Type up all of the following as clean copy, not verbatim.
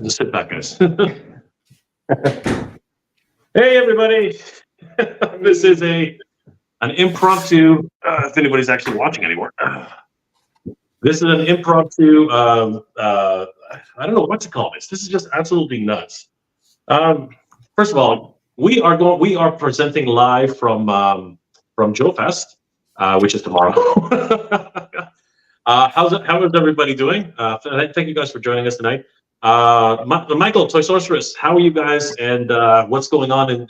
Just sit back, guys. Hey, everybody. This is an impromptu, if anybody's actually watching anymore. This is an impromptu, I don't know what to call this. This is just absolutely nuts. First of all, we are presenting live from Joe Fest, which is tomorrow. How is everybody doing? Thank you guys for joining us tonight. Michael, Toy Sorceress, how are you guys, and what's going on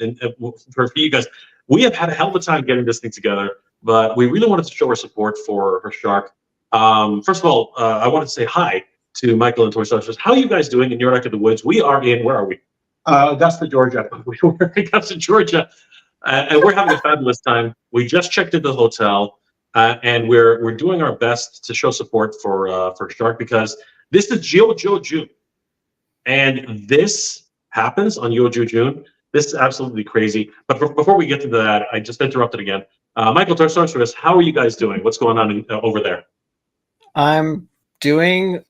for you guys? We have had a hell of a time getting this thing together, but we really wanted to show our support for Shark. First of all, I wanted to say hi to Michael and Toy Sorceress. How are you guys doing in your neck of the woods? We are in, where are we? Augusta, Georgia. We're in Augusta, Georgia, and we're having a fabulous time. We just checked into the hotel, and we're doing our best to show support for Shark, because this is Yojo June. And this happens on Yojo June. This is absolutely crazy. But before we get to that, I just interrupted again. Michael, Toy Sorceress, how are you guys doing? What's going on over there? I'm doing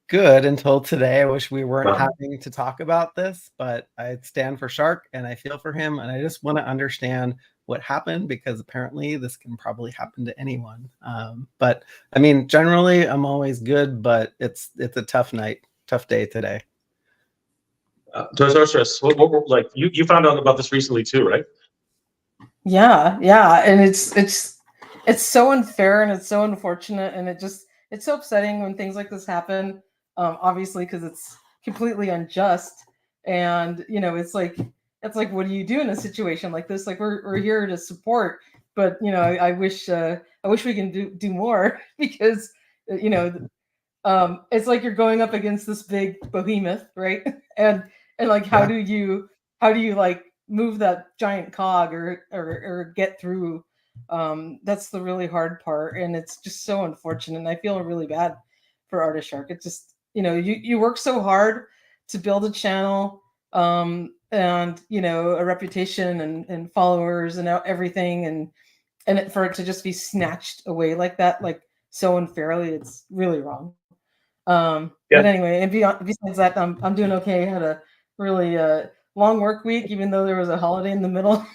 good until today. I wish we weren't having to talk about this, but I stand for Shark and I feel for him. And I just want to understand what happened, because apparently this can probably happen to anyone. But I mean, generally, I'm always good, but it's a tough day today. Toy Sorceress, like you found out about this recently too, right? Yeah, and it's so unfair and it's so unfortunate, and it's so upsetting when things like this happen. Obviously, because it's completely unjust, and it's like what do you do in a situation like this? Like we're here to support, but I wish we can do more, because it's like you're going up against this big behemoth, right? And like how do you like move that giant cog or get through? That's the really hard part, and it's just so unfortunate. And I feel really bad for TheArtistShArK. It's just you work so hard to build a channel, and a reputation and followers and everything, and for it to just be snatched away like that, like so unfairly, it's really wrong. But anyway, and besides that, I'm doing okay. I had a really long work week, even though there was a holiday in the middle.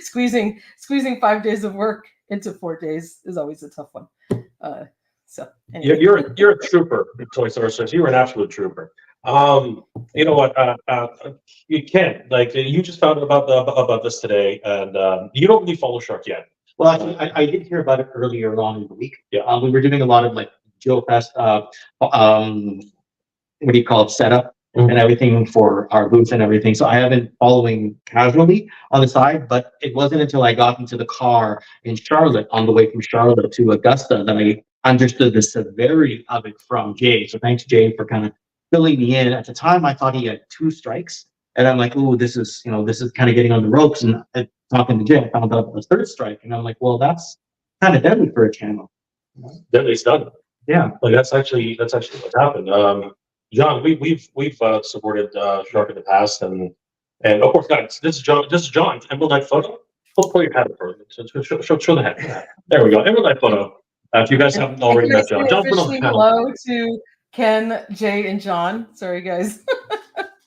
squeezing 5 days of work into 4 days is always a tough one. So anyway. You're a trooper, Toy Sorceress. You're an absolute trooper. You know what? You can't, like, you just found out about this today, and you don't really follow Shark yet. Well, actually, I did hear about it earlier on in the week. Yeah, we were doing a lot of like Joe Fest, what do you call it, setup and everything for our booths and everything. So I have been following casually on the side, but it wasn't until I got into the car in Charlotte, on the way from Charlotte to Augusta, that I understood the severity of it from Jay. So thanks, Jay, for kind of filling me in. At the time, I thought he had 2 strikes, and I'm like, "Ooh, this is kind of getting on the ropes." And talking to Jay, I found out the 3rd strike, and I'm like, "Well, that's kind of deadly for a channel." Deadly stuff. Yeah, like that's actually what happened. John, we've supported Shark in the past, and of course, guys, this is John. Emerald Knight photo. Pull your hat up for it. Show the hat. There we go. Emerald Knight photo. If you guys haven't already met John, hello to Ken, Jay, and John. Sorry, guys.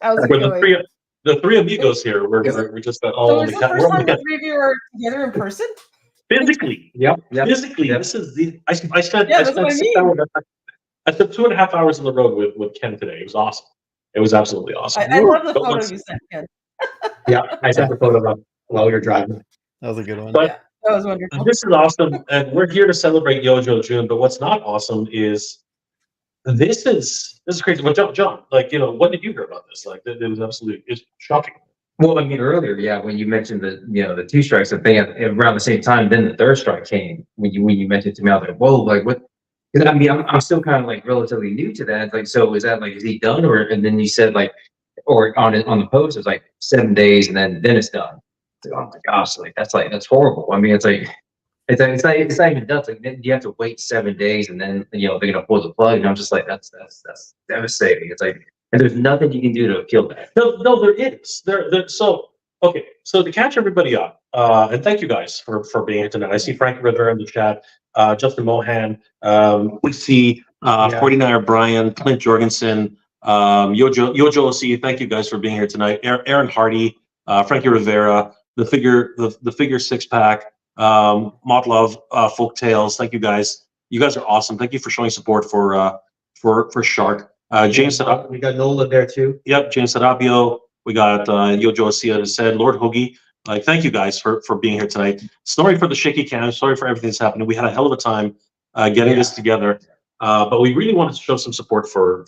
How's it going? The three amigos here. We're just all the first time the 3 of you are together in person. Physically, yep. Physically, yep. This is the. I spent 2.5 hours on the road with Ken today. It was awesome. It was absolutely awesome. I love the photo you sent, Ken. Yeah, I sent the photo up while you're driving. That was a good one. But that was wonderful. This is awesome, and we're here to celebrate Yojo June. But what's not awesome is this is crazy. But John, like, when did you hear about this? Like, it's shocking. Well, I mean, earlier, when you mentioned the 2 strikes, I think around the same time, then the 3rd strike came. When you mentioned it to me, I was like, whoa, like what? Because I mean, I'm still kind of like relatively new to that. Like, so is that like, is he done, or? And then you said like, or on the post, it was like 7 days, and then it's done. It's like, oh my gosh, that's horrible. I mean, it's not even done. It's like, then you have to wait 7 days, and then they're gonna pull the plug. And I'm just like, that's devastating. It's like. And there's nothing you can do to kill that. No, there is. So to catch everybody up, and thank you guys for being here tonight. I see Frank Rivera in the chat, Justin Mohan. We see 49er Brian, Clint Jorgensen, Yojo OC, thank you guys for being here tonight. Aaron Hardy, Frankie Rivera, the figure six pack, Motlove, Folk Tales. Thank you guys. You guys are awesome. Thank you for showing support for Shark. James Sarabio. We got Nola there too. Yep, James Sarabio. We got Yojo OC, as I said, Lord Hoagie. Like, thank you guys for being here tonight. Sorry for the shaky cam. Sorry for everything that's happening. We had a hell of a time getting this together. But we really wanted to show some support for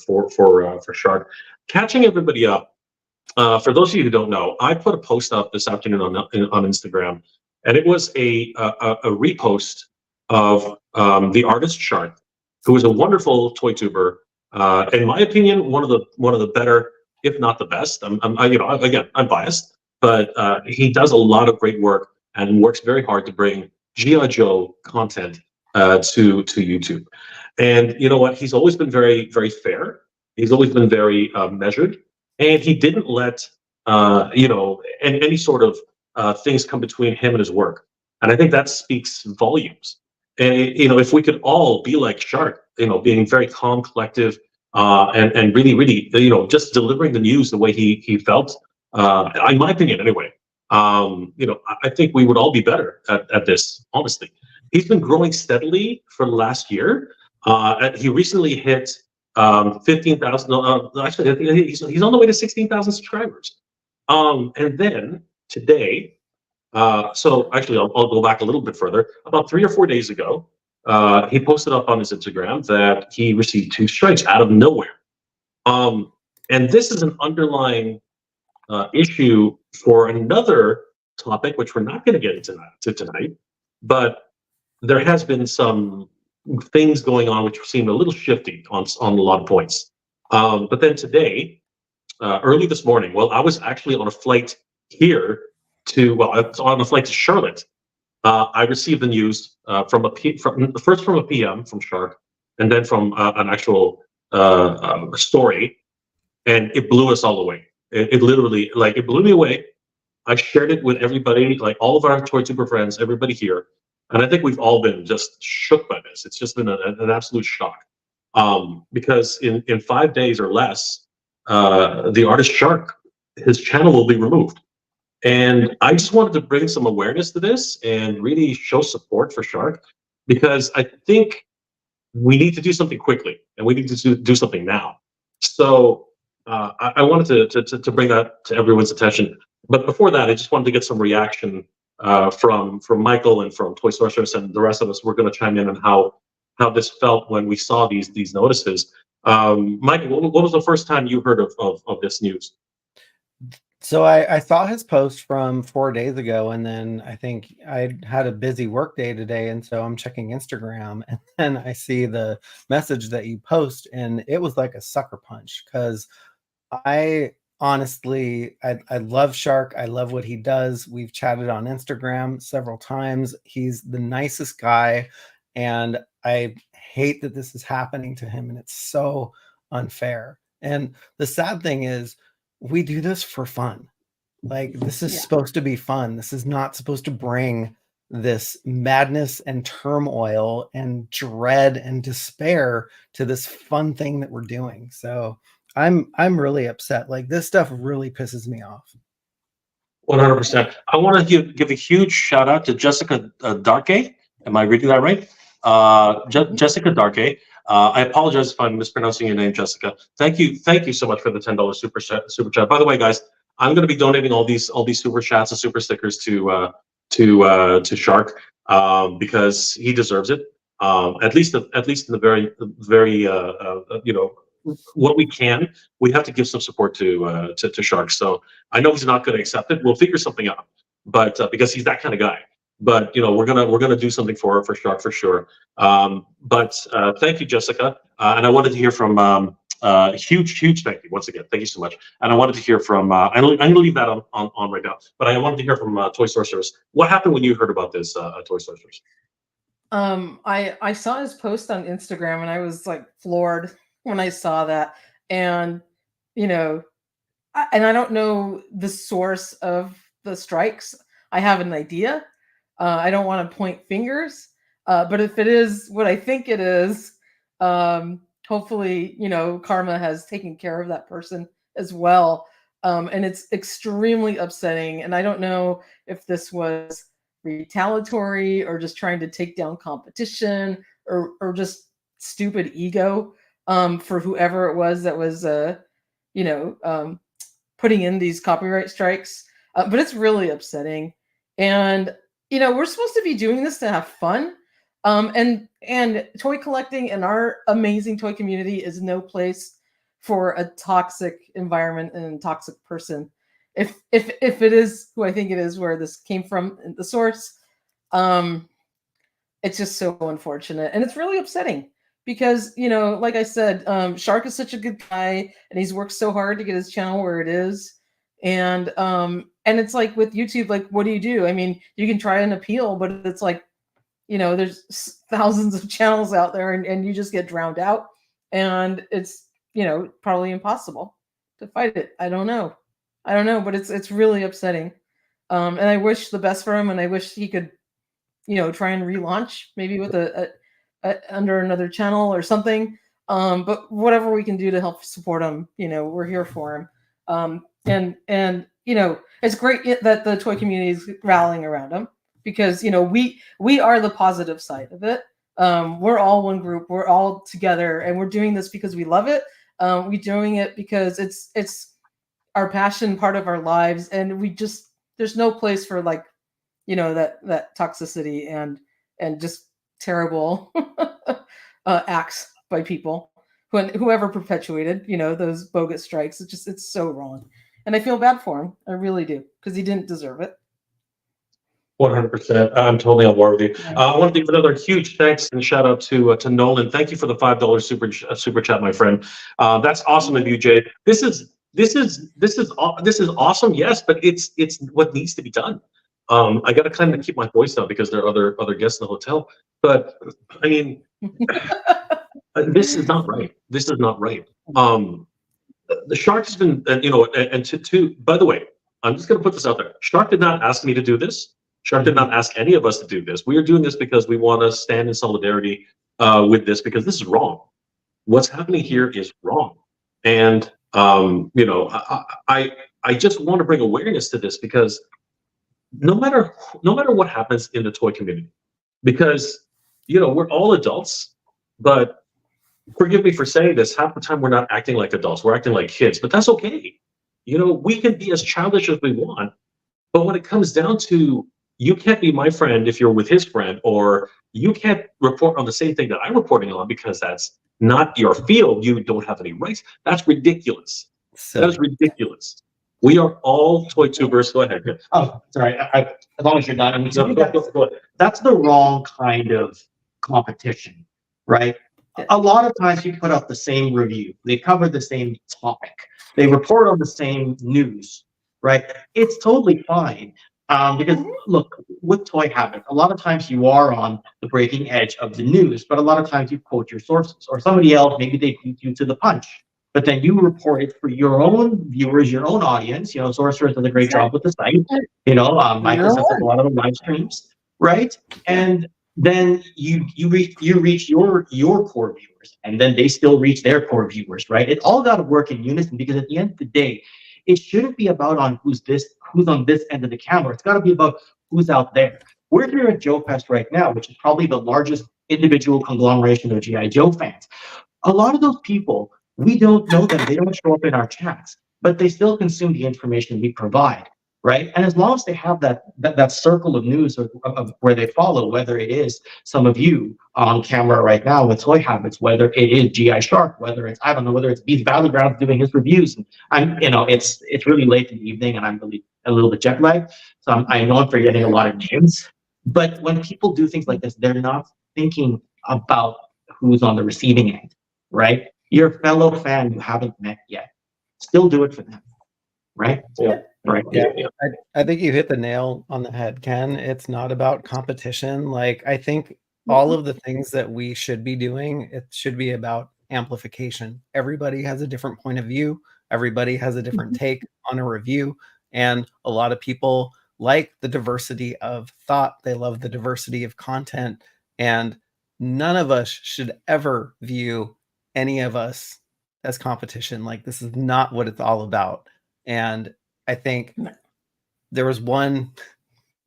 Shark. Catching everybody up. For those of you who don't know, I put a post up this afternoon on Instagram, and it was a repost of TheArtistShArK, who is a wonderful toy tuber. In my opinion, one of the better, if not the best. I'm biased, but he does a lot of great work and works very hard to bring G.I. Joe content to YouTube. And you know what? He's always been very, very fair. He's always been very measured, and he didn't let any sort of things come between him and his work. And I think that speaks volumes. And if we could all be like Shark, being very calm, collective, and really, really, just delivering the news the way he felt. In my opinion, anyway. I think we would all be better at this. Honestly, he's been growing steadily for the last year. He recently hit 15,000. Actually, I think he's on the way to 16,000 subscribers. And then today, so actually, I'll go back a little bit further. About 3 or 4 days ago, he posted up on his Instagram that he received 2 strikes out of nowhere. And this is an underlying issue for another topic, which we're not going to get into tonight. But there has been some things going on which seem a little shifty on a lot of points. But then today, early this morning, well, I was actually on a flight here I was on a flight to Charlotte. I received the news from a PM from Shark, and then from an actual story, and it blew us all away. It literally, it blew me away. I shared it with everybody, like all of our toy tuber friends, everybody here. And I think we've all been just shook by this. It's just been an absolute shock. Because in 5 days or less, TheArtistShArK, his channel will be removed. And I just wanted to bring some awareness to this and really show support for Shark, because I think we need to do something quickly, and we need to do something now. So I wanted to bring that to everyone's attention. But before that, I just wanted to get some reaction from Michael and from Toy Sorceress and the rest of us. We're going to chime in on how this felt when we saw these notices. Michael, what was the first time you heard of this news? So I saw his post from 4 days ago, and then I think I had a busy work day today, and so I'm checking Instagram, and then I see the message that you post, and it was like a sucker punch, because I honestly, I love Shark. I love what he does. We've chatted on Instagram several times. He's the nicest guy, and I hate that this is happening to him, and it's so unfair. And the sad thing is, we do this for fun. Like, this is supposed to be fun. This is not supposed to bring this madness and turmoil and dread and despair to this fun thing that we're doing. So I'm really upset. Like, this stuff really pisses me off. 100%. I want to give a huge shout out to Jessica Darke. Am I reading that right? Jessica Darke. I apologize if I'm mispronouncing your name, Jessica. Thank you so much for the $10 super chat. By the way, guys, I'm going to be donating all these super chats and super stickers to Shark, because he deserves it. At least in the very what we can. We have to give some support to Shark. So I know he's not going to accept it. We'll figure something out, but because he's that kind of guy. But we're gonna do something for Shark for sure. But thank you, Jessica. And I wanted to hear from huge thank you once again. Thank you so much. And I wanted to hear from I'm gonna leave that on right now. But I wanted to hear from Toy Sorceress. What happened when you heard about this, Toy Sorceress? I saw his post on Instagram, and I was like floored when I saw that. And I don't know the source of the strikes. I have an idea. I don't want to point fingers, but if it is what I think it is, hopefully, you know, karma has taken care of that person as well. And it's extremely upsetting. And I don't know if this was retaliatory or just trying to take down competition or just stupid ego for whoever it was that was, you know, putting in these copyright strikes. But it's really upsetting. And, you know, we're supposed to be doing this to have fun. And toy collecting in our amazing toy community is no place for a toxic environment and a toxic person. If it is who I think it is, where this came from, the source, it's just so unfortunate, and it's really upsetting because, you know, like I said, Shark is such a good guy, and he's worked so hard to get his channel where it is, and it's like with YouTube, like, what do? I mean, you can try an appeal, but it's like, you know, there's thousands of channels out there, and you just get drowned out, and it's, you know, probably impossible to fight it. I don't know, but it's really upsetting. And I wish the best for him, and I wish he could, you know, try and relaunch maybe with a under another channel or something. But whatever we can do to help support him, you know, we're here for him. And you know, it's great that the toy community is rallying around him, because, you know, we are the positive side of it. We're all one group. We're all together, and we're doing this because we love it. We're doing it because it's our passion, part of our lives, and there's no place for, like, you know, that toxicity and just terrible acts by people whoever perpetuated, you know, those bogus strikes. It's so wrong, and I feel bad for him. I really do, because he didn't deserve it. 100%. I'm totally on board with you. I want to give another huge thanks and shout out to Nolan. Thank you for the $5 super chat, my friend. That's awesome of you, Jay. This is awesome. Yes, but it's what needs to be done. I got to kind of keep my voice down because there are other guests in the hotel. But I mean, this is not right. This is not right. The Shark has been, you know, and to by the way, I'm just going to put this out there. Shark did not ask me to do this. Shark did not ask any of us to do this. We are doing this because we want to stand in solidarity with this, because this is wrong. What's happening here is wrong. And you know, I just want to bring awareness to this, because no matter what happens in the toy community, because, you know, we're all adults, but forgive me for saying this, half the time we're not acting like adults, we're acting like kids, but that's okay. You know, we can be as childish as we want, but when it comes down to, you can't be my friend if you're with his friend, or you can't report on the same thing that I'm reporting on because that's not your field, you don't have any rights. That's ridiculous. Silly. That is ridiculous. We are all toy tubers. Go ahead. Oh, sorry. As long as you're done. I mean, Go ahead. that's the wrong kind of competition, right? A lot of times you put out the same review. They cover the same topic. They report on the same news, right? It's totally fine. Because look, with Toy Habit, a lot of times you are on the breaking edge of the news, but a lot of times you quote your sources, or somebody else, maybe they beat you to the punch, but then you report it for your own viewers, your own audience. You know, Sorcerers does a great job with the site. You know, Michael sets up a lot of the live streams, right? And then you reach your core viewers, and then they still reach their core viewers, right? It all got to work in unison, because at the end of the day, it shouldn't be about on who's on this end of the camera. It's got to be about who's out there. We're here at Joe Fest right now, which is probably the largest individual conglomeration of G.I. Joe fans. A lot of those people, we don't know them. They don't show up in our chats, but they still consume the information we provide, right? And as long as they have that circle of news of where they follow, whether it is some of you on camera right now with Toy Habits, whether it is G.I. Shark, whether it's, I don't know, whether it's Beast Battlegrounds doing his reviews. And I'm, you know, it's really late in the evening, and I'm really a little bit jet lagged, so I know I'm forgetting a lot of names. But when people do things like this, they're not thinking about who's on the receiving end, right? Your fellow fan you haven't met yet, still do it for them, right? Yeah. Right. Yeah, I think you hit the nail on the head, Ken. It's not about competition. Like, I think all of the things that we should be doing, it should be about amplification. Everybody has a different point of view. Everybody has a different take on a review. And a lot of people like the diversity of thought. They love the diversity of content. And none of us should ever view any of us as competition. Like, this is not what it's all about. And I think there was one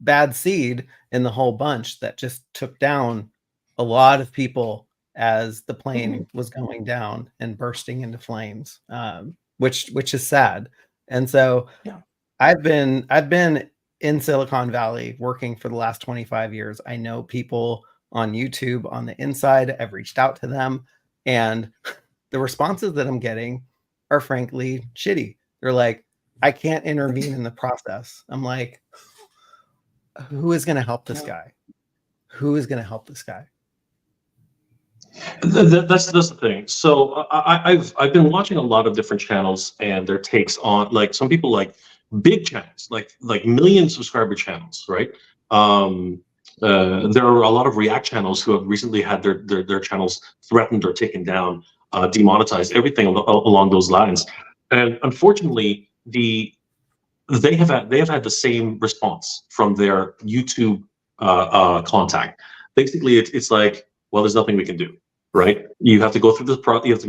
bad seed in the whole bunch that just took down a lot of people as the plane was going down and bursting into flames, which is sad. And so I've been in Silicon Valley working for the last 25 years. I know people on YouTube on the inside. I've reached out to them, and the responses that I'm getting are frankly shitty. They're like, I can't intervene in the process. I'm like, who is going to help this guy? Who is going to help this guy? That's the thing. So I've been watching a lot of different channels and their takes on, like, some people like big channels, like million subscriber channels, right? There are a lot of React channels who have recently had their channels threatened or taken down, demonetized, everything along those lines. And unfortunately, they have had the same response from their YouTube contact. Basically, it's like, well, there's nothing we can do, right? You have to go through the process. You have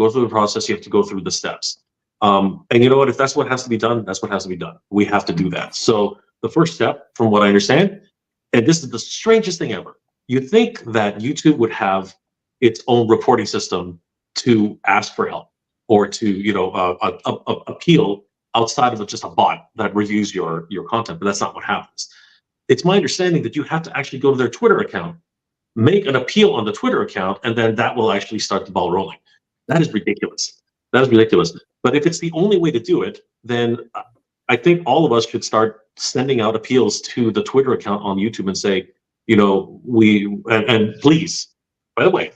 to go through the steps. And you know what? If that's what has to be done, that's what has to be done. We have to do that. So the first step, from what I understand, and this is the strangest thing ever, you think that YouTube would have its own reporting system to ask for help or to appeal outside of just a bot that reviews your content, but that's not what happens. It's my understanding that you have to actually go to their Twitter account, make an appeal on the Twitter account, and then that will actually start the ball rolling. That is ridiculous. That is ridiculous. But if it's the only way to do it, then I think all of us should start sending out appeals to the Twitter account on YouTube and say, and please, by the way,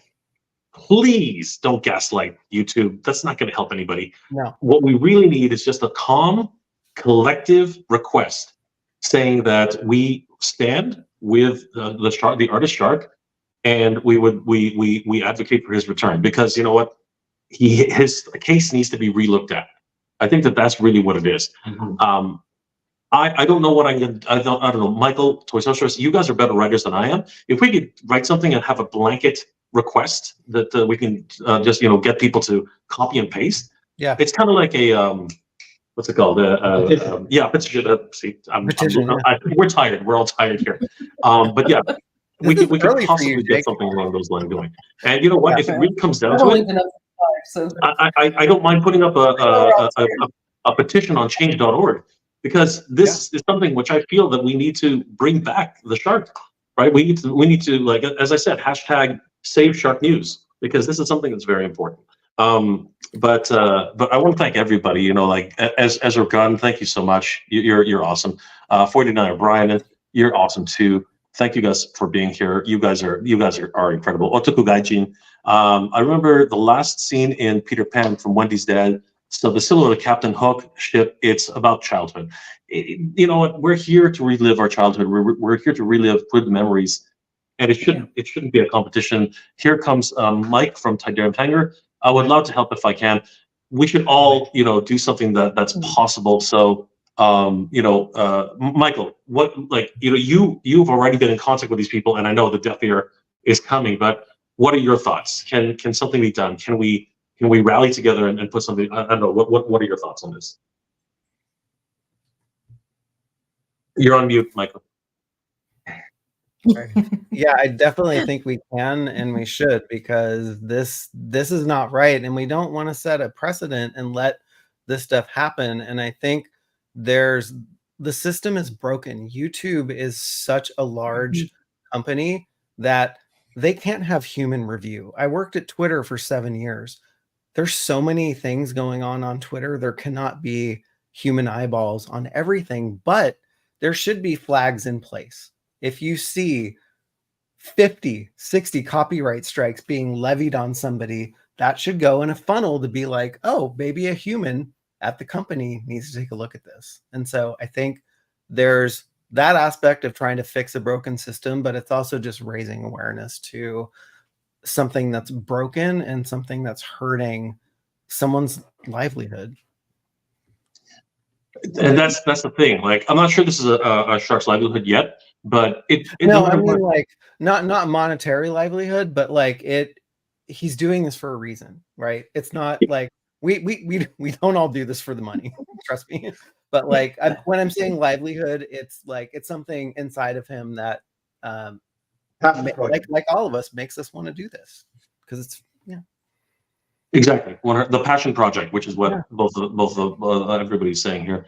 please don't gaslight YouTube. That's not going to help anybody. No. What we really need is just a calm, collective request saying that we stand with the artist Shark, and we advocate for his return, because you know what, his case needs to be relooked at. I think that's really what it is. Mm-hmm. I don't know what I don't know. Michael, TheArtistShArK, you guys are better writers than I am. If we could write something and have a blanket request that we can just get people to copy and paste. Yeah, it's kind of like a what's it called? Petition. See, we're tired. We're all tired here. But yeah, we could possibly get something along those lines going. And you know what? If it really comes down to it, I don't mind putting up a petition on change.org, because this is something which I feel that we need to bring back the shark, right? We need to, like, as I said, hashtag save shark news, because this is something that's very important. But I want to thank everybody, like Ezra Gunn, thank you so much. You're awesome. 49 Brian, you're awesome too. Thank you guys for being here. You guys are incredible. Otaku Gaijin. I remember the last scene in Peter Pan from Wendy's Dad. So the silhouette of Captain Hook ship, it's about childhood. You know what? We're here to relive our childhood. We're here to relive good memories, and it shouldn't be a competition. Here comes Mike from Tidarum Tanger. I would love to help if I can. We should all, do something that's possible. So, Michael, you've already been in contact with these people, and I know the death year is coming. But what are your thoughts? Can something be done? Can we rally together and put something? I don't know. What are your thoughts on this? You're on mute, Michael. Yeah, I definitely think we can and we should, because this is not right, and we don't want to set a precedent and let this stuff happen. And I think the system is broken. YouTube is such a large company that they can't have human review. I worked at Twitter for 7 years. There's so many things going on Twitter. There cannot be human eyeballs on everything, but there should be flags in place. If you see 50, 60 copyright strikes being levied on somebody, that should go in a funnel to be like, oh, maybe a human at the company needs to take a look at this. And so I think there's that aspect of trying to fix a broken system, but it's also just raising awareness to something that's broken and something that's hurting someone's livelihood. And that's the thing. Like, I'm not sure this is a shark's livelihood yet, but no, I mean, like, not monetary livelihood, but like it he's doing this for a reason, right? It's not like we don't all do this for the money, trust me. But like when I'm saying livelihood, it's like it's something inside of him that like all of us makes us want to do this because it's Exactly. The passion project, which is what both everybody's saying here.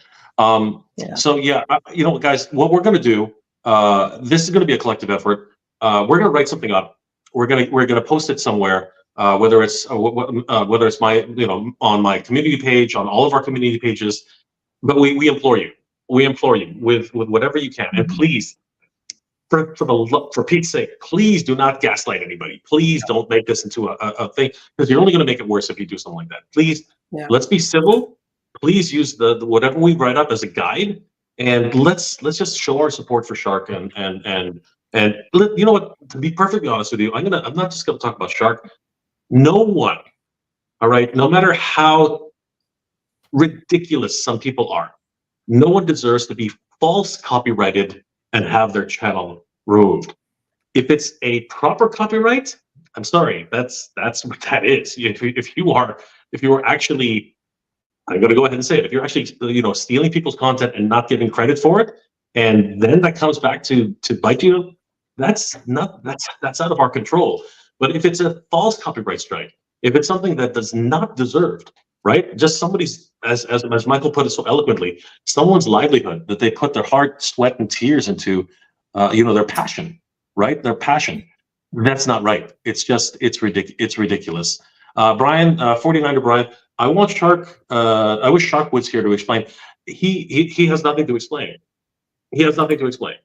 So yeah, you know, guys, what we're going to do, this is going to be a collective effort. We're going to write something up. We're going to post it somewhere, whether it's my, you know, on my community page, on all of our community pages. But we implore you, with whatever you can, and please, for Pete's sake, please do not gaslight anybody. Please don't make this into a thing, because you're only going to make it worse if you do something like that. Please, let's be civil. Please use the whatever we write up as a guide, and let's just show our support for Shark and you know what? To be perfectly honest with you, I'm not just going to talk about Shark. No one, all right, no matter how ridiculous some people are, no one deserves to be false copyrighted and have their channel removed. If it's a proper copyright, I'm sorry, that's what that is. If you are actually, I'm going to go ahead and say it, if you're actually, you know, stealing people's content and not giving credit for it, and then that comes back to bite you, that's out of our control. But if it's a false copyright strike, if it's something that does not deserved, right? Just somebody's, as Michael put it so eloquently, someone's livelihood that they put their heart, sweat, and tears into, you know, their passion, right? Their passion. That's not right. It's ridiculous. Brian, 49er Brian, I want Shark. I wish Shark was here to explain. He has nothing to explain. He has nothing to explain.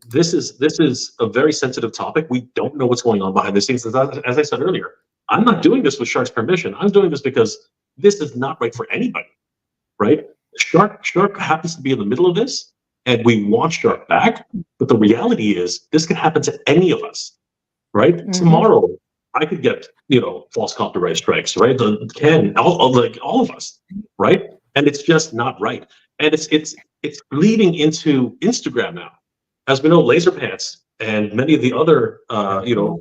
This is a very sensitive topic. We don't know what's going on behind the scenes. As I said earlier, I'm not doing this with Shark's permission. I'm doing this because this is not right for anybody, right? Shark happens to be in the middle of this, and we want Shark back. But the reality is, this can happen to any of us, right? Mm-hmm. Tomorrow, I could get, you know, false copyright strikes, right? All of us, right? And it's just not right. And it's bleeding into Instagram now. As we know, Laserpants and many of the other, you know,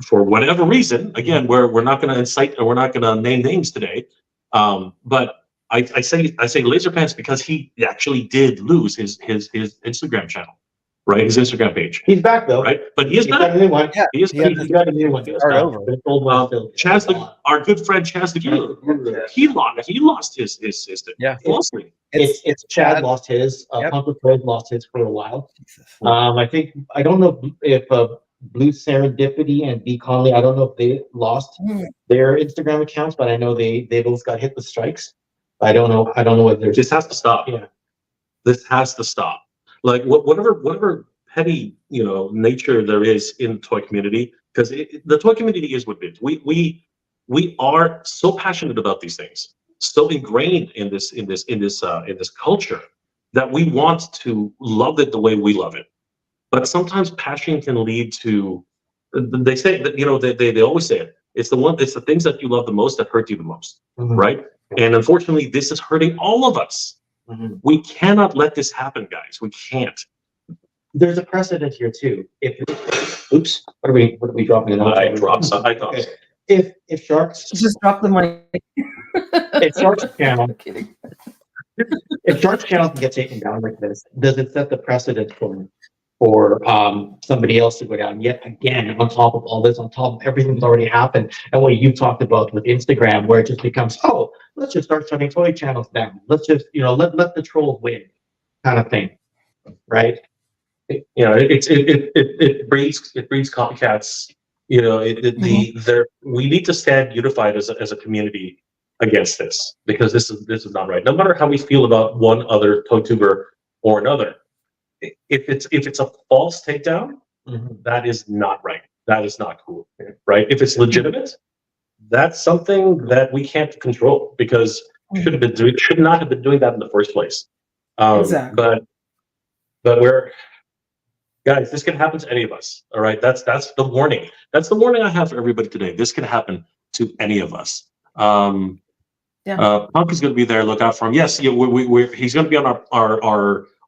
for whatever reason, again, we're not going to incite, or we're not going to name names today. But I say Laserpants because he actually did lose his Instagram channel, right? His Instagram page. He's back though, right? But he is back. Got a new one. Yeah, He's got a new one. Chaz, our good friend Chaz the Geeler, he lost his falsely. It's Chad lost his. Punk Toyz lost his for a while. I don't know if Blue Serendipity and B Conley, I don't know if they lost their Instagram accounts, but I know they both got hit with strikes. I don't know whether this has to stop. Yeah, this has to stop. Like whatever petty, you know, nature there is in the toy community, because the toy community is what it is. We are so passionate about these things, so ingrained in this culture, that we want to love it the way we love it. But sometimes passion can lead to, they say that, you know, they always say it. It's the things that you love the most that hurt you the most, right? And unfortunately, this is hurting all of us. We cannot let this happen, guys. We can't. There's a precedent here too. Oops, what are we dropping? I dropped some. I thought. If Shark's just drop the mic. If Shark's channel, if Shark's channel can get taken down like this, does it set the precedent for somebody else to go down yet again, on top of all this, on top of everything that's already happened, and what you talked about with Instagram, where it just becomes, oh, let's just start shutting toy channels down. Let's just, you know, let the trolls win, kind of thing, right? You know, it breeds copycats. You know, we need to stand unified as a community against this, because this is not right. No matter how we feel about one other toy tuber or another, if it's a false takedown, that is not right. That is not cool, right? If it's legitimate, that's something that we can't control, because should not have been doing that in the first place. Exactly. But guys, this can happen to any of us. All right, that's the warning. That's the warning I have for everybody today. This can happen to any of us. Punk is going to be there. Look out for him. Yes, he's going to be on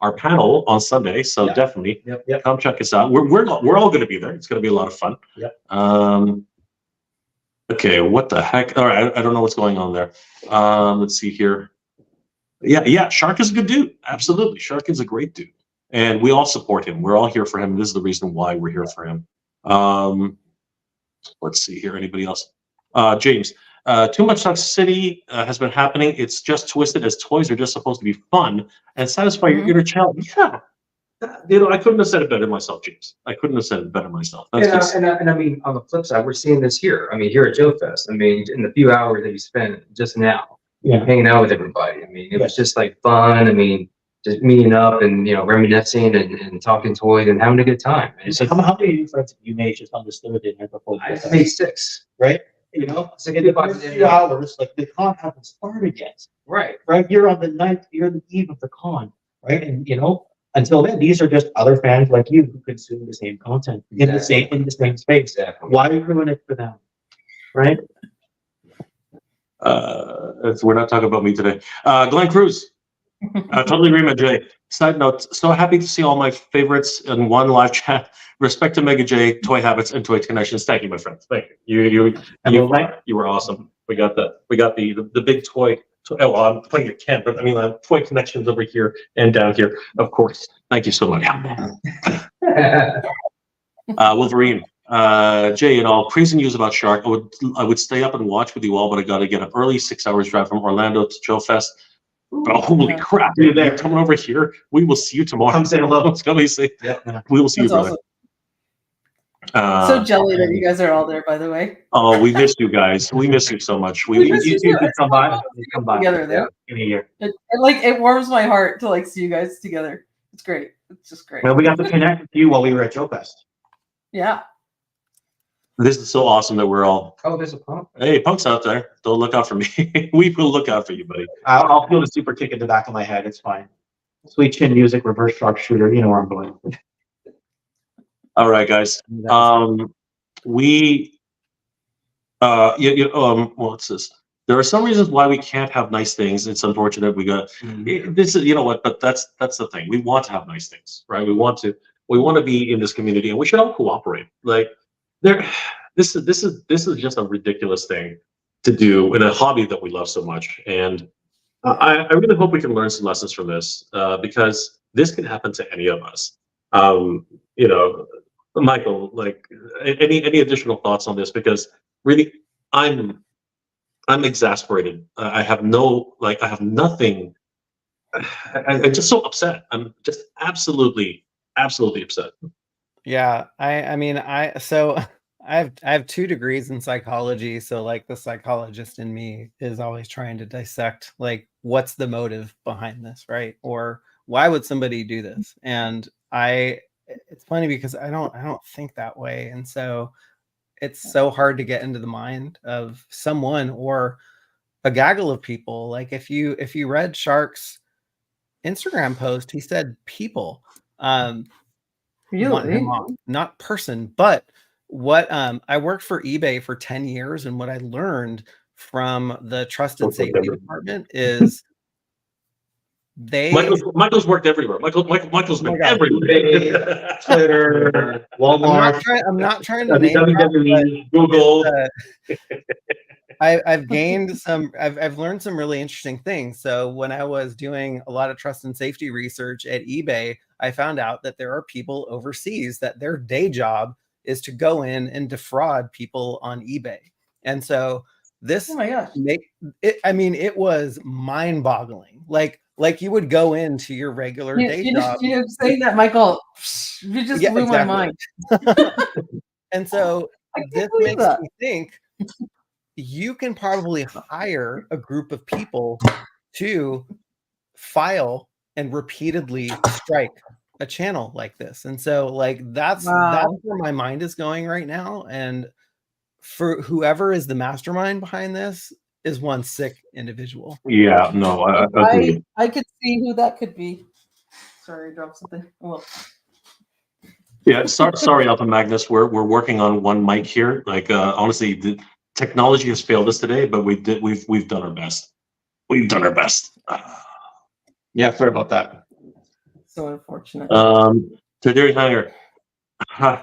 our panel on Sunday. So definitely, come check us out. We're all going to be there. It's going to be a lot of fun. Okay, what the heck? All right, I don't know what's going on there. Let's see here. Yeah, Shark is a good dude. Absolutely, Shark is a great dude, and we all support him. We're all here for him. This is the reason why we're here for him. Let's see here. Anybody else? James. Too much toxicity has been happening. It's just twisted as toys are just supposed to be fun and satisfy your inner child. Yeah. I couldn't have said it better myself, James. I couldn't have said it better myself. That's just... and I mean, on the flip side, we're seeing this here. I mean, here at Joe Fest. I mean, in the few hours that you spent just now, hanging out with everybody. I mean, it was just like fun. I mean, just meeting up and reminiscing and talking toys and having a good time. So how many new friends have you made just understood it and before? I made 6. Right? So in the first few hours, like the con hasn't started yet. Right. You're on the ninth, you're the eve of the con, right? And until then, these are just other fans like you who consume the same content in the same space. Exactly. Why ruin it for them? Right? We're not talking about me today. Glenn Cruz. Totally agree with Jay. Side note, so happy to see all my favorites in one live chat. Respect to Mega J, Toy Habits, and Toy Connections. Thank you, my friends. Thank you. You were awesome. We got the big toy. Oh, well, I'm playing it Ken, but I mean, Toy Connections over here and down here, of course. Thank you so much. Wolverine. Jay, and all crazy news about Shark. I would stay up and watch with you all, but I got to get up early. 6 hours drive from Orlando to Joe Fest. Oh, holy crap! Dude, they're coming over here. We will see you tomorrow. Come say hello. Let's go see. Yeah. We will see you, brother. Awesome. So jelly that you guys are all there, by the way. Oh, we miss you guys. We miss you so much. You can come by. Come by together there. In a year. It warms my heart to see you guys together. It's great. It's just great. Well, we got to connect with you while we were at Joe Fest. Yeah. This is so awesome that we're all. Oh, there's a punk. Hey, punk's out there. Don't look out for me. We will look out for you, buddy. I'll feel the super kick in the back of my head. It's fine. Sweet chin music, reverse sharpshooter. You know where I'm going. All right, guys. What's this? There are some reasons why we can't have nice things. It's unfortunate. We got this is but that's the thing. We want to have nice things, right? We want to be in this community, and we should all cooperate. This is just a ridiculous thing to do in a hobby that we love so much. And I really hope we can learn some lessons from this, because this can happen to any of us. Michael, any additional thoughts on this? Because really, I'm exasperated. I have nothing. I'm just so upset. I'm just absolutely upset. Yeah, I have 2 degrees in psychology, so the psychologist in me is always trying to dissect what's the motive behind this, right? Or why would somebody do this? And it's funny because I don't think that way, and so it's so hard to get into the mind of someone or a gaggle of people. If you read Shark's Instagram post, he said people. Really? Not person, but what I worked for eBay for 10 years, and what I learned from the trust and safety department is Michael's worked everywhere. Michael's been everywhere. Twitter, Walmart. I'm not trying to name Google. I've learned some really interesting things. So when I was doing a lot of trust and safety research at eBay, I found out that there are people overseas that their day job is to go in and defraud people on eBay. And so this, oh my gosh, it was mind-boggling. Like you would go into your regular day job. Saying that, Michael, you just blew my mind. And so this makes me think you can probably hire a group of people to file and repeatedly strike a channel like this. And so that's where my mind is going right now. And for whoever is the mastermind behind this is one sick individual. Yeah, no, I could see who that could be. Sorry, I dropped something. Well, yeah, sorry, Alpha Magnus. We're working on one mic here. Honestly, the technology has failed us today, but we've done our best. We've done our best. Yeah, sorry about that. So unfortunate. To Derry Hanger,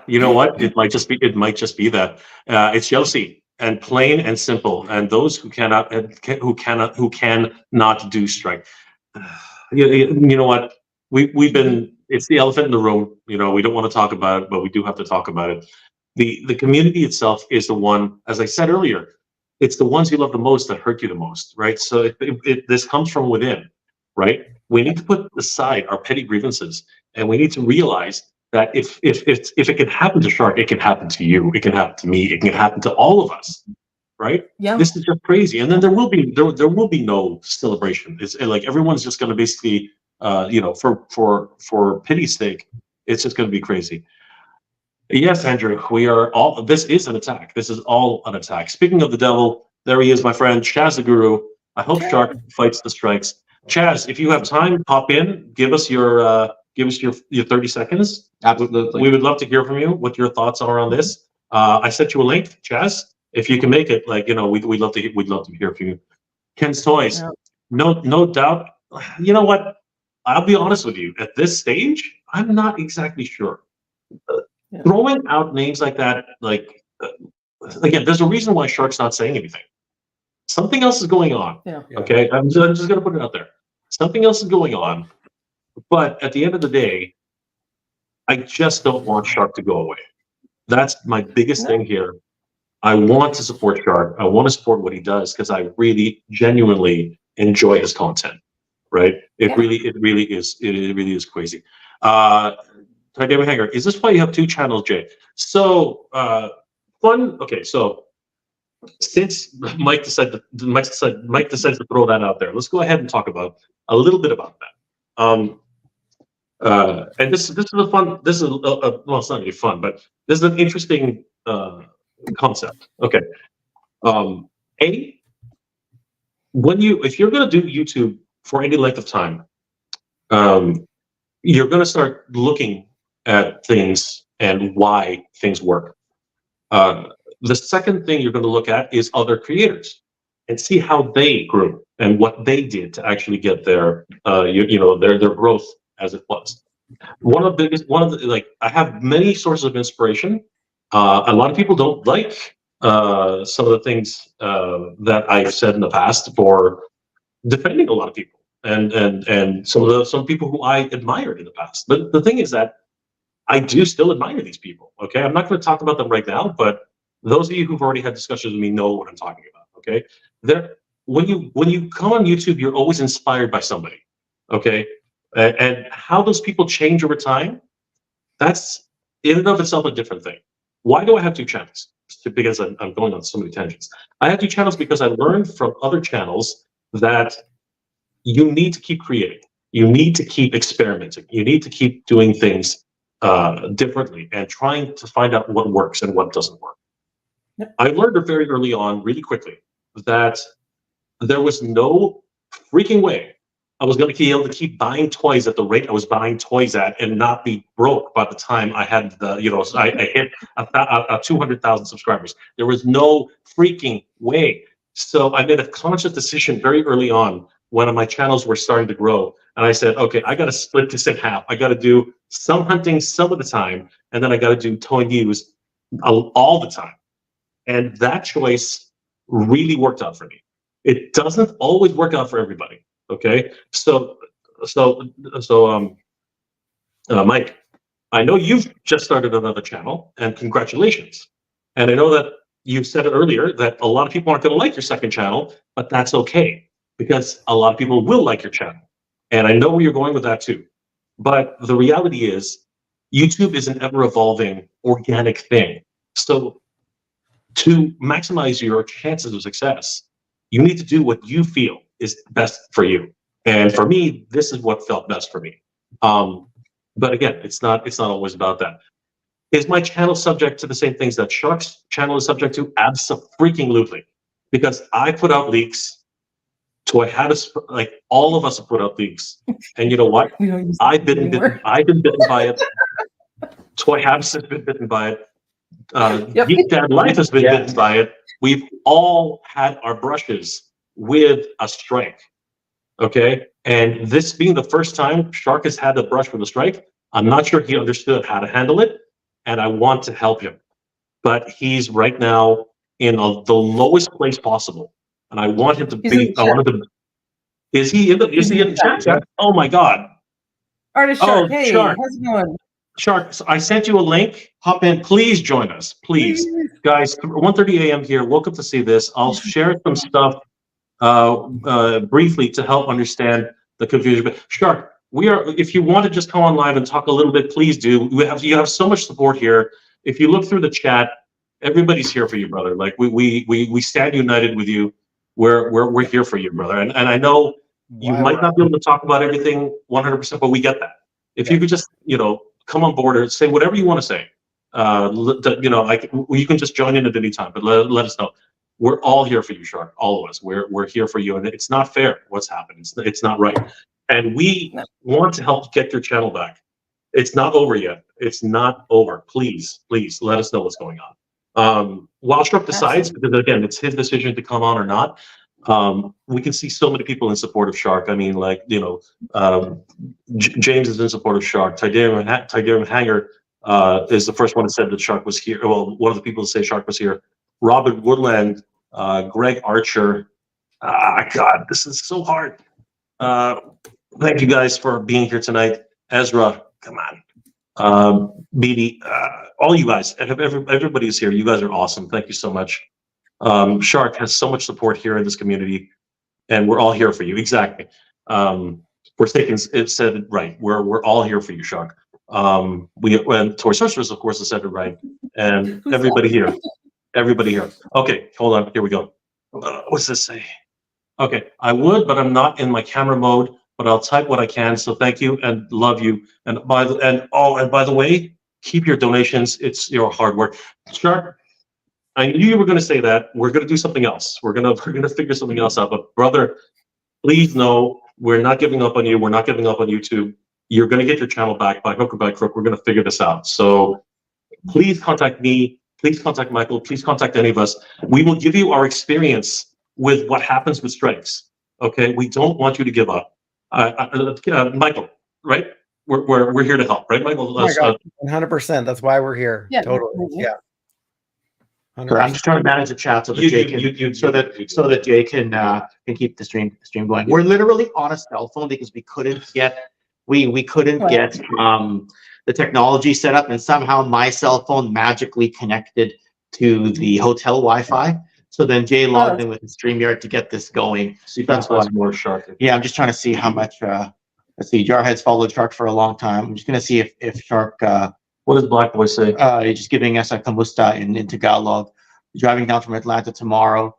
you know what? It might just be that. It's Yossi. and plain and simple. And those who cannot do strike. You know what? We've been. It's the elephant in the room. You know, we don't want to talk about it, but we do have to talk about it. The community itself is the one, as I said earlier, it's the ones you love the most that hurt you the most, right? So this comes from within, right? We need to put aside our petty grievances, and we need to realize that if it can happen to Shark, it can happen to you, it can happen to me, it can happen to all of us, right? Yeah. This is just crazy, and then there will be no celebration. It's like everyone's just going to basically, you know, for pity's sake, it's just going to be crazy. Yes, Andrew, we are all. This is an attack. This is all an attack. Speaking of the devil, there he is, my friend Chaz the Guru. I hope Shark fights the strikes. Chaz, if you have time, pop in. Give us your 30 seconds. Absolutely. We would love to hear from you. What your thoughts are on this? I sent you a link, Chaz. If you can make it, like, you know, we'd love to hear from you. Ken's Toys, Yeah. no doubt. You know what? I'll be honest with you. At this stage, I'm not exactly sure. Throwing out names like that, like, again, there's a reason why Shark's not saying anything. Something else is going on. Yeah. Okay, I'm just gonna put it out there. Something else is going on, but at the end of the day, I just don't want Shark to go away. That's my biggest thing here. I want to support Shark. I want to support what he does because I really, genuinely enjoy his content. Right? It really is crazy. David Hanger, is this why you have two channels, Jay? So fun. Okay, so since Mike decided to throw that out there, let's go ahead and talk about a little bit about that. And this is a fun. This is well, it's not really fun, but this is an interesting concept. Okay. If you're going to do YouTube for any length of time, you're going to start looking at things and why things work. The second thing you're going to look at is other creators and see how they grew and what they did to actually get their their growth as it was. I have many sources of inspiration. A lot of people don't like some of the things that I've said in the past for defending a lot of people and some people who I admired in the past. But the thing is that I do still admire these people. Okay, I'm not going to talk about them right now, but those of you who've already had discussions with me know what I'm talking about. Okay, when you come on YouTube, you're always inspired by somebody. Okay, and how those people change over time, that's in and of itself a different thing. Why do I have two channels? Because I'm going on so many tangents. I have two channels because I learned from other channels that you need to keep creating. You need to keep experimenting. You need to keep doing things differently and trying to find out what works and what doesn't work. Yep. I learned very early on, really quickly, that there was no freaking way I was going to be able to keep buying toys at the rate I was buying toys at and not be broke by the time I had I hit 200,000 subscribers. There was no freaking way. So I made a conscious decision very early on when my channels were starting to grow. And I said, okay, I got to split this in half. I got to do some hunting some of the time, and then I got to do toy news all the time. And that choice really worked out for me. It doesn't always work out for everybody. Okay, so Mike, I know you've just started another channel, and congratulations. And I know that you said it earlier that a lot of people aren't going to like your second channel, but that's okay because a lot of people will like your channel. And I know where you're going with that too. But the reality is, YouTube is an ever-evolving organic thing. So to maximize your chances of success, you need to do what you feel is best for you. And for me, this is what felt best for me. But again, it's not always about that. Is my channel subject to the same things that Shark's channel is subject to? Absolutely. Because I put out leaks. So I had like all of us have put out leaks. And you know what? I've been bitten by it. Toy Habs has been bitten by it. Geek Dad Life has been bitten by it. We've all had our brushes with a strike. Okay, and this being the first time Shark has had a brush with a strike, I'm not sure he understood how to handle it, and I want to help him. But he's right now the lowest place possible, and I want him to He's in be. the I wanted to. Is he in the? Is he in the chat? chat. Oh my God! Artist Oh, Shark, hey, Shark. how's it going? Shark, so I sent you a link. Hop in. Please join us. Please. Guys, 1:30 a.m. here. Welcome to see this. I'll share some stuff briefly to help understand the confusion. But Shark, we are. If you want to just come on live and talk a little bit, please do. You have so much support here. If you look through the chat, everybody's here for you, brother. Like we stand united with you. We're here for you, brother. And I know you might not be able to talk about everything 100%, but we get that. If you could just come on board or say whatever you want to say. You can just join in at any time, but let us know. We're all here for you, Shark. All of us. We're here for you, and it's not fair what's happened. It's not right, and we want to help get your channel back. It's not over yet. It's not over. Please let us know what's going on. While Shark decides, because again, it's his decision to come on or not. We can see so many people in support of Shark. I mean, James is in support of Shark. Tidarium Hanger is the first one that said that Shark was here. Well, one of the people to say Shark was here. Robert Woodland, Greg Archer. God, this is so hard. Thank you guys for being here tonight. Ezra, come on. Beatty, all you guys, everybody is here. You guys are awesome. Thank you so much. Shark has so much support here in this community, and we're all here for you. Exactly. We're taking it said it right. We're all here for you, Shark. And Toy Sorcerers, of course, has said it right, and everybody here. Everybody here. Okay, hold on. Here we go. What's this say? Okay, I would, but I'm not in my camera mode. But I'll type what I can. So thank you and love you. And by the way, keep your donations. It's your hard work. Shark, I knew you were going to say that. We're going to do something else. We're gonna figure something else out. But brother, please know we're not giving up on you. We're not giving up on YouTube. You're going to get your channel back by hook or by crook. We're going to figure this out. So please contact me. Please contact Michael. Please contact any of us. We will give you our experience with what happens with strikes. Okay, we don't want you to give up. Michael, right? We're here to help, right, Michael? 100%. That's why we're here. Yeah, Totally. Yeah. So I'm just trying to manage the chat so that Jay can keep the stream going. We're literally on a cell phone because we couldn't get the technology set up, and somehow my cell phone magically connected to the hotel Wi-Fi. So then Jay logged in with the StreamYard to get this going. That's why more Shark. Yeah, I'm just trying to see how much. Let's see. Jarhead's followed Shark for a long time. I'm just gonna see if Shark. What does Black Boy say? He's just giving us a kamusta in Tagalog. Driving down from Atlanta tomorrow.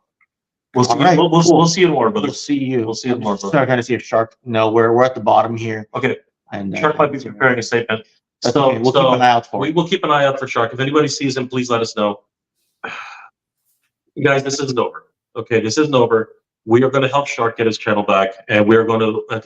We'll see. Right. We'll see you tomorrow, brother. We'll see you. We'll see you tomorrow, brother. Start trying to see if Shark. No, we're at the bottom here. Okay. And Shark might be preparing a statement. So we'll keep an eye out for. We will keep an eye out for Shark. If anybody sees him, please let us know. You guys, this isn't over. Okay, this isn't over. We are going to help Shark get his channel back, and we're going to at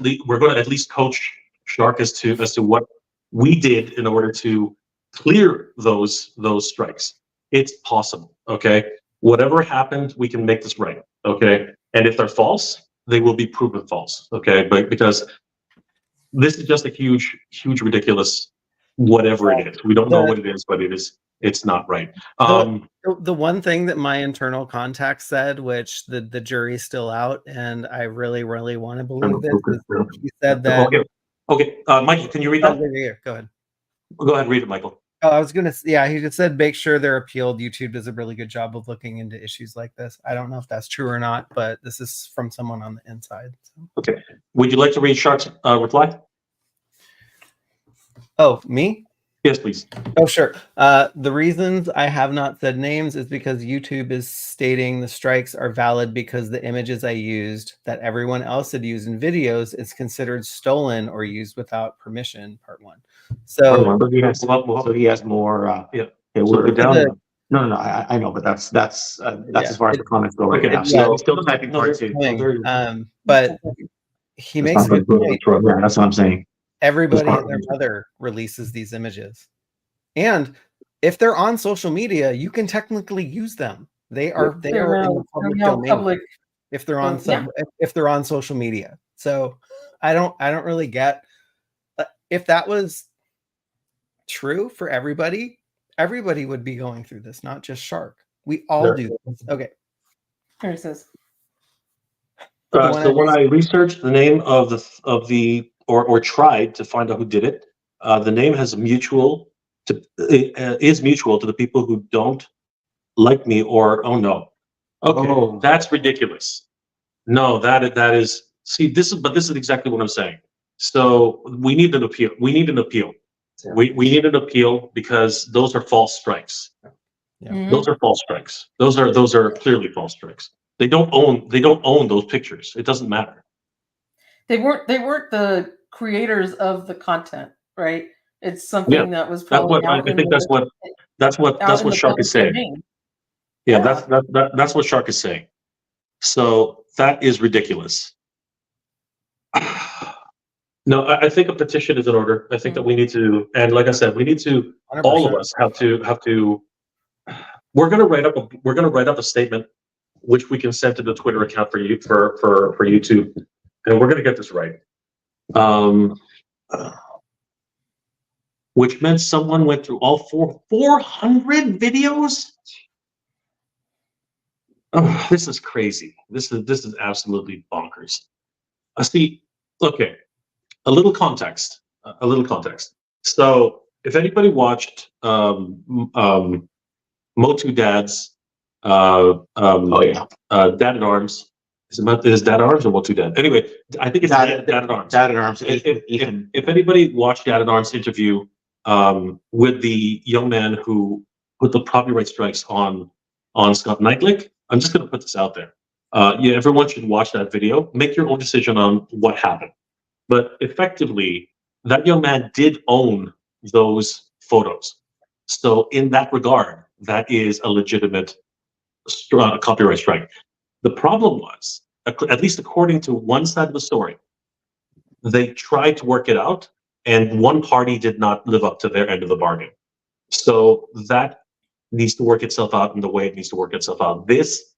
least coach Shark as to what we did in order to clear those strikes. It's possible. Okay, whatever happened, we can make this right. Okay, and if they're false, they will be proven false. Okay, but because this is just a huge, ridiculous whatever it is. We don't know what it is, but it's not right. The one thing that my internal contact said, which the jury's still out, and I really want to believe this, is he said that. Okay. Michael, can you read that? Go ahead. Go ahead, read it, Michael. Oh, I was gonna. Yeah, he just said make sure they're appealed. YouTube does a really good job of looking into issues like this. I don't know if that's true or not, but this is from someone on the inside. So. Okay. Would you like to read Shark's reply? Oh, me? Yes, please. Oh, sure. The reasons I have not said names is because YouTube is stating the strikes are valid because the images I used that everyone else had used in videos is considered stolen or used without permission. Part one. So he has more. Yeah. We're down. No. I know, but that's as far as the comments go right now. So still typing part two. But he makes a good point. Yeah, that's what I'm saying. Everybody and their mother releases these images, and if they're on social media, you can technically use them. They are in the public domain. If they're on if they're on social media. So I don't really get if that was true for everybody would be going through this, not just Shark. We all There. do this. Okay. Here it says. The one So I when I researched the name of the or tried to find out who did it, the name has is mutual to the people who don't like me or oh no. Okay, Oh. that's ridiculous. No, that is see this is exactly what I'm saying. So we need an appeal. We need an appeal. Yeah. We need an appeal because those are false strikes. Yeah. Mhm. Those are false strikes. Those are clearly false strikes. They don't own those pictures. It doesn't matter. They weren't the creators of the content, right? It's Yeah, something that was That's probably what I out in think. That's the what Shark public is saying. domain. Yeah, Yeah. that's what Shark is saying. So that is ridiculous. No, I think a petition is in order. I think that we need to, and like I said, we need to. All of 100%. us have to. We're gonna write up a statement, which we can send to the Twitter account for you for YouTube, and we're gonna get this right. Which meant someone went through all 400 videos. Oh, this is crazy. This is absolutely bonkers. See, okay, a little context. A little context. So, if anybody watched Motu Dad's Dad at Arms, is Dad at Arms or Motu Dad? Anyway, I think it's Dad at Arms. Dad at Arms. If anybody watched Dad at Arms interview with the young man who put the copyright strikes on Scott Knightley, I'm just going to put this out there. Yeah, everyone should watch that video. Make your own decision on what happened. But effectively, that young man did own those photos. So in that regard, that is a legitimate copyright strike. The problem was, at least according to one side of the story, they tried to work it out, and one party did not live up to their end of the bargain. So that needs to work itself out in the way it needs to work itself out. This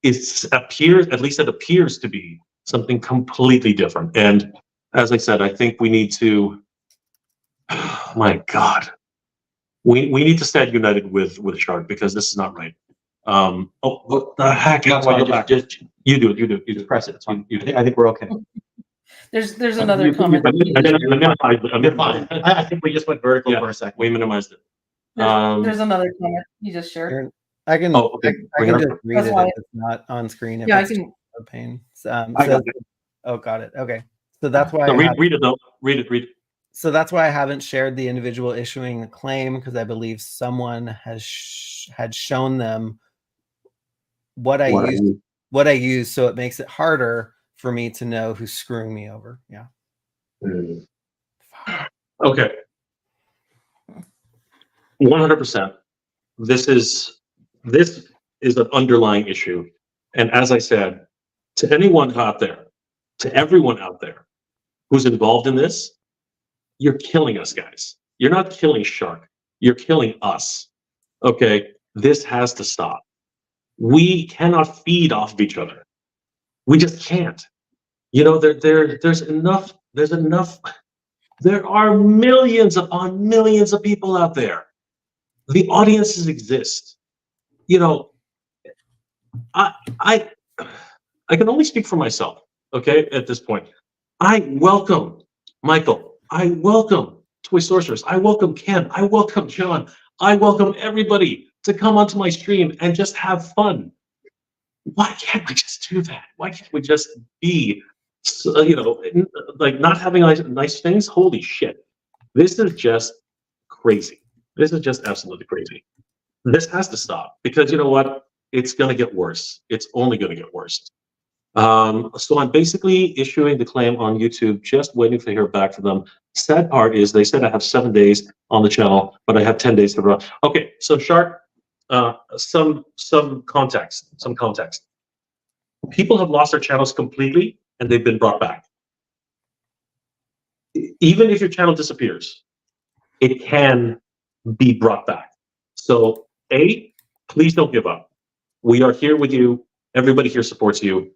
at least it appears to be something completely different. And as I said, I think we need to, my God, we need to stand united with Shark because this is not right. What the heck? No, just You do it. press it. It's fine. You do it. I think we're okay. There's another comment. You're fine. I think we just went vertical Yeah. for a second. We minimized it. There's another comment you just shared. Aaron, I can Oh, okay. I Bring can it up. just read That's it why- if it's not on screen. If Yeah, I it's can. a pain. I got it. Oh, got it. Okay. So that's why No, I read it though. Read it. So that's why I haven't shared the individual issuing the claim, because I believe someone has had shown them what I use, so it makes it harder for me to know who's screwing me over. Yeah. Okay. 100%. This is an underlying issue. And as I said, to anyone out there, to everyone out there who's involved in this, you're killing us, guys. You're not killing Shark. You're killing us. Okay? This has to stop. We cannot feed off of each other. We just can't. You know, there's enough. There are millions upon millions of people out there. The audiences exist. You know, I can only speak for myself, okay, at this point. I welcome Michael. I welcome Toy Sorcerers. I welcome Ken. I welcome John. I welcome everybody to come onto my stream and just have fun. Why can't we just do that? Why can't we just be, like not having nice things? Holy shit. This is just crazy. This is just absolutely crazy. This has to stop because you know what? It's going to get worse. It's only going to get worse. So I'm basically issuing the claim on YouTube, just waiting to hear back from them. Sad part is they said I have 7 days on the channel, but I have 10 days to run. Okay, so Shark, some context. People have lost their channels completely and they've been brought back. Even if your channel disappears, it can be brought back. So please don't give up. We are here with you. Everybody here supports you.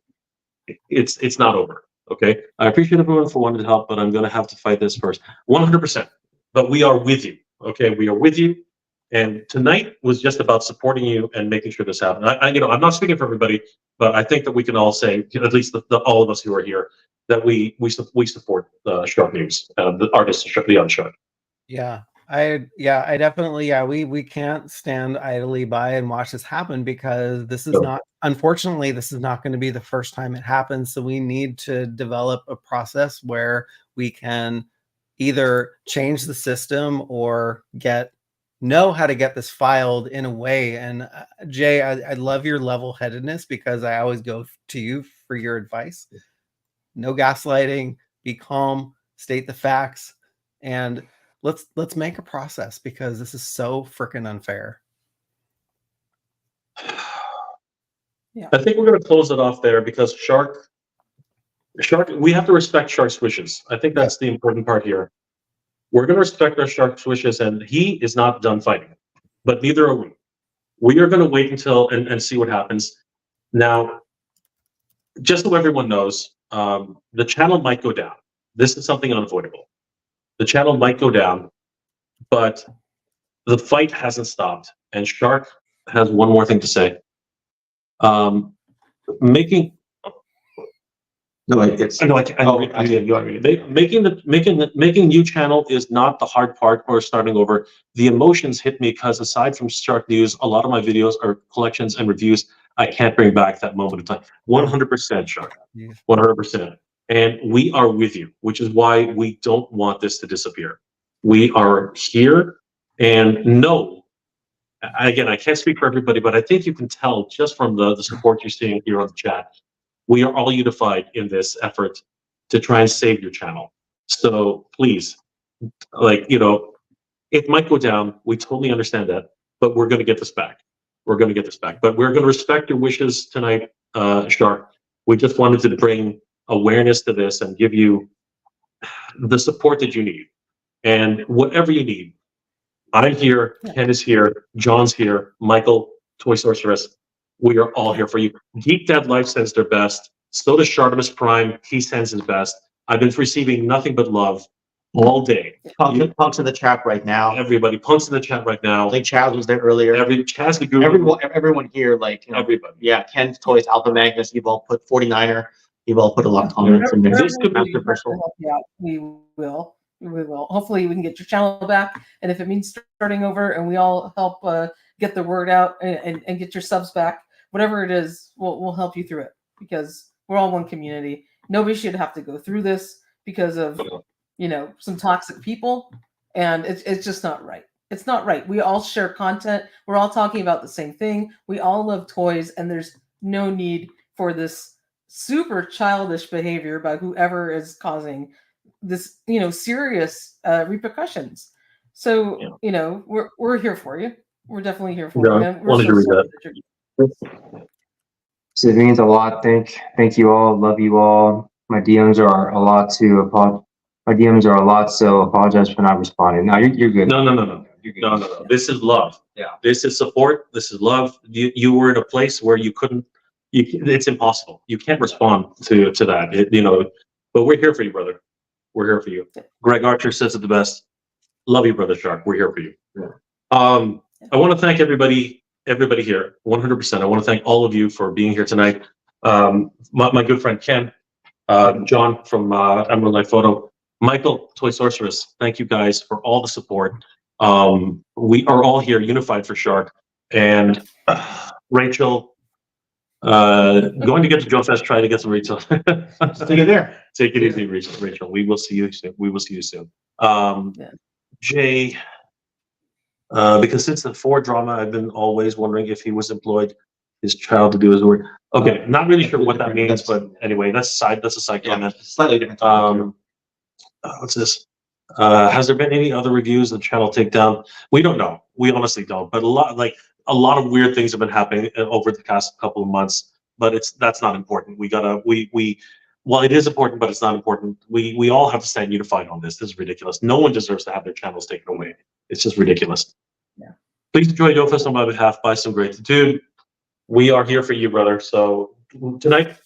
It's not over. Okay. I appreciate everyone for wanting to help, but I'm going to have to fight this first. 100%. But we are with you. Okay. We are with you. And tonight was just about supporting you and making sure this happened. I'm not speaking for everybody, but I think that we can all say, at least all of us who are here, that we support Shark News, the artist, the Shark. I definitely, we can't stand idly by and watch this happen, because this is not, unfortunately, this is not going to be the first time it happens. So we need to develop a process where we can either change the system or know how to get this filed in a way. And Jay, I love your level-headedness, because I always go to you for your advice. No gaslighting, be calm, state the facts, and let's make a process, because this is so freaking unfair. Yeah. I think we're going to close it off there, because Shark, we have to respect Shark's wishes. I think that's the important part here. We're going to respect our Shark's wishes, and he is not done fighting, but neither are we. We are going to wait until and see what happens. Now, just so everyone knows, the channel might go down. This is something unavoidable. The channel might go down, but the fight hasn't stopped. And Shark has one more thing to say. Making new channel is not the hard part or starting over. The emotions hit me, because aside from Shark News, a lot of my videos are collections and reviews. I can't bring back that moment of time. 100% Shark. 100%. And we are with you, which is why we don't want this to disappear. We are here, and no, again, I can't speak for everybody, but I think you can tell just from the support you're seeing here on the chat. We are all unified in this effort to try and save your channel. So please, it might go down. We totally understand that, but we're going to get this back. We're going to get this back. But we're going to respect your wishes tonight, Shark. We just wanted to bring awareness to this and give you the support that you need. And whatever you need, I'm here, Ken is here, John's here, Michael, Toy Sorceress. We are all here for you. Geek Dad Life sends their best. So does Ozstradamus Prime. He sends his best. I've been receiving nothing but love all day. Punk's in the chat right now. Everybody, Punk's in the chat right now. I think Chaz was there earlier. Chaz the Guru. Everyone here, everybody. Yeah, Ken's Toys, Alpha Magnus, you've all put 49er. You've all put a lot of comments in there. This could be we will. We will. Hopefully, we can get your channel back, and if it means starting over, and we all help get the word out and get your subs back, whatever it is, we'll help you through it, because we're all one community. Nobody should have to go through this because of some toxic people, and it's just not right. It's not right. We all share content. We're all talking about the same thing. We all love toys, and there's no need for this super childish behavior by whoever is causing this, serious repercussions. So, we're here for you. We're definitely here for you. And we're so sorry that you're... So it means a lot. Thank you all. Love you all. My DMs are a lot so apologize for not responding. No, you're good. No. No. This is love. Yeah. This is support. This is love. You were in a place where you couldn't. It's impossible. You can't respond to that. But we're here for you, brother. We're here for you. Greg Archer says it the best. Love you, brother Shark. We're here for you. Yeah. I want to thank everybody here, 100%. I want to thank all of you for being here tonight. My good friend Ken, John from Emerald Light Photo, Michael, Toy Sorceress. Thank you guys for all the support. We are all here unified for Shark. And Rachel, going to get to Joe Fest, try to get some Rachel. See you there. Take it easy, Rachel. We will see you soon. Jay, because since the 4 drama, I've been always wondering if he was employed his child to do his work. Okay, not really sure what that means, but anyway, that's a side comment. Slightly different. What's this? Has there been any other reviews of channel takedown? We don't know. We honestly don't. But a lot of weird things have been happening over the past couple of months. But that's not important. Well, it is important, but it's not important. We all have to stand unified on this. This is ridiculous. No one deserves to have their channels taken away. It's just ridiculous. Yeah. Please enjoy YoFest on my behalf. Buy some gratitude. We are here for you, brother. So tonight,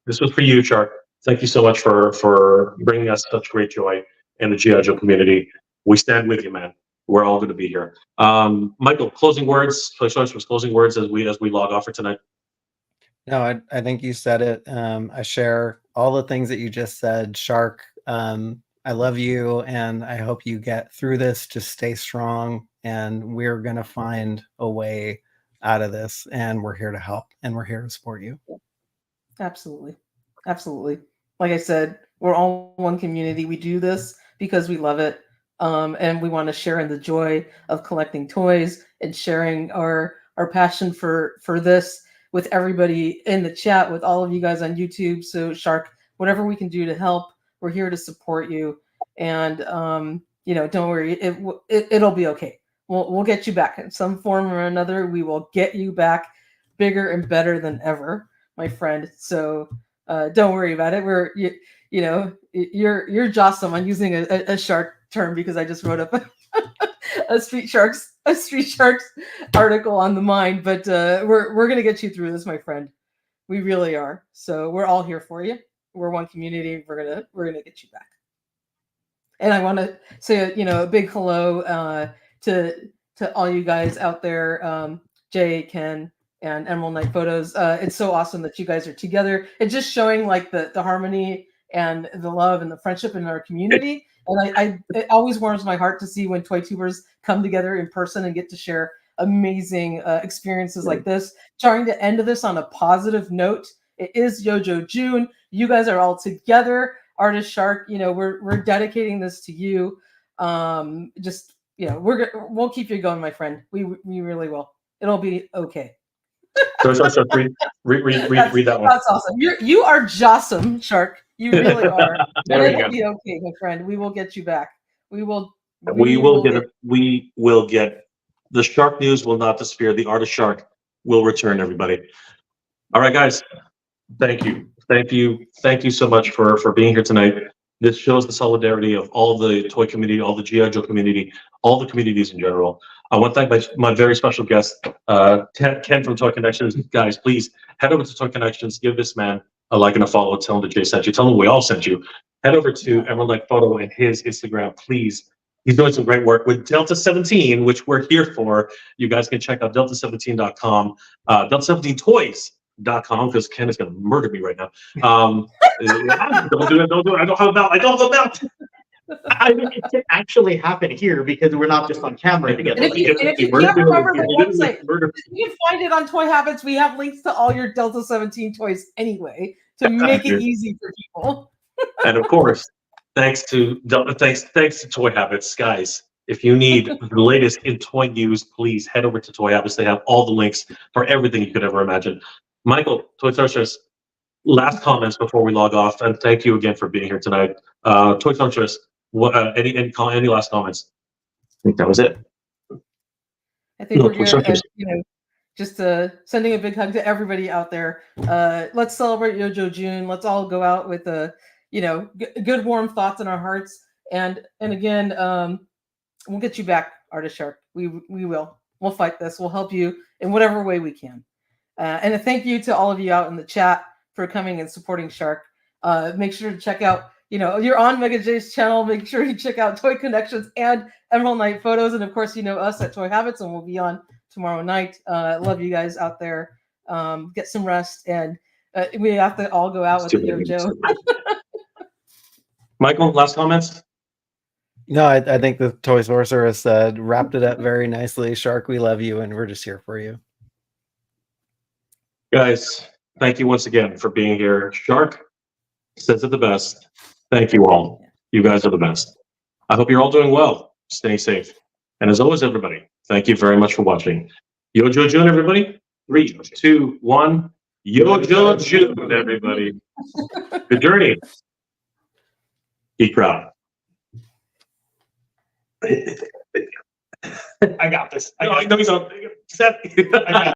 this was for you, Shark. Thank you so much for bringing us such great joy in the G.I. Joe community. We stand with you, man. we're all going to be here. Michael, closing words. Toyz was closing words as we log off for tonight. No, I think you said it. I share all the things that you just said. Shark, I love you, and I hope you get through this. Just stay strong, and we're going to find a way out of this, and we're here to help, and we're here to support you. Absolutely. Absolutely. Like I said, we're all one community. We do this because we love it. And we want to share in the joy of collecting toys and sharing our passion for this with everybody in the chat, with all of you guys on YouTube. So Shark, whatever we can do to help, we're here to support you. And don't worry, it'll be okay. We'll get you back in some form or another. We will get you back bigger and better than ever, my friend. So don't worry about it. You're Jossum. I'm using a shark term because I just wrote up a Street Sharks article on the mind. But we're gonna get you through this, my friend. We really are. So we're all here for you. We're one community. We're gonna get you back. And I want to say a big hello to all you guys out there, Jay, Ken, and Emerald Night Photos. It's so awesome that you guys are together. It's just showing like the harmony and the love and the friendship in our community. And it always warms my heart to see when toy tubers come together in person and get to share amazing experiences like this. Trying to end this on a positive note. It is Yojo June. You guys are all together. TheArtistShArK, we're dedicating this to you. We'll keep you going, my friend. We really will. It'll be okay. Read that one. That's awesome. You are Jossum, Shark. You really are. There we It'll go. be okay, my friend. We will get you back. We will get the Shark News will not disappear. The TheArtistShArK will return, everybody. All right, guys. Thank you so much for being here tonight. This shows the solidarity of all the toy community, all the G.I. Joe community, all the communities in general. I want to thank my very special guest, Ken from Toy Connections. Guys, please head over to Toy Connections. Give this man a like and a follow. Tell him that Jay sent you. Tell him we all sent you. Head over to Emerald Night Photo and his Instagram, please. He's doing some great work with Delta 17, which we're here for. You guys can check out delta17.com, delta17toys.com, because Ken is going to murder me right now. Don't do it. I don't have a belt. I mean, it can actually happen here because we're not just on camera together. And if you can't remember the website, you can find it on Toy Habits. We have links to all your Delta 17 toys anyway to make it easy for people. And of course, thanks to Toy Habits, guys. If you need the latest in toy news, please head over to Toy Habits. They have all the links for everything you could ever imagine. Michael, ToyZ, last comments before we log off, and thank you again for being here tonight. ToyZ, any last comments? I think that was it. I think we're good. Just sending a big hug to everybody out there. Let's celebrate Yojo June. Let's all go out with good warm thoughts in our hearts. And again, we'll get you back, TheArtistShArK. We will. We'll fight this. We'll help you in whatever way we can. And a thank you to all of you out in the chat for coming and supporting Shark. Make sure to check out, you're on Mega J's channel. Make sure you check out Toy Connections and Emerald Night Photos. And of course, us at Toy Habits, and we'll be on tomorrow night. Love you guys out there. Get some rest. And we have to all go out with the Yojo. Michael, last comments? No, I think the Toy Sorcerer has wrapped it up very nicely. Shark, we love you, and we're just here for you. Guys, thank you once again for being here. Shark says it the best. Thank you all. You guys are the best. I hope you're all doing well. Stay safe. And as always, everybody, thank you very much for watching. Yojo June, everybody. 3, 2, 1. Yojo June, everybody. Good journey. Be proud. I got this. I know he's on.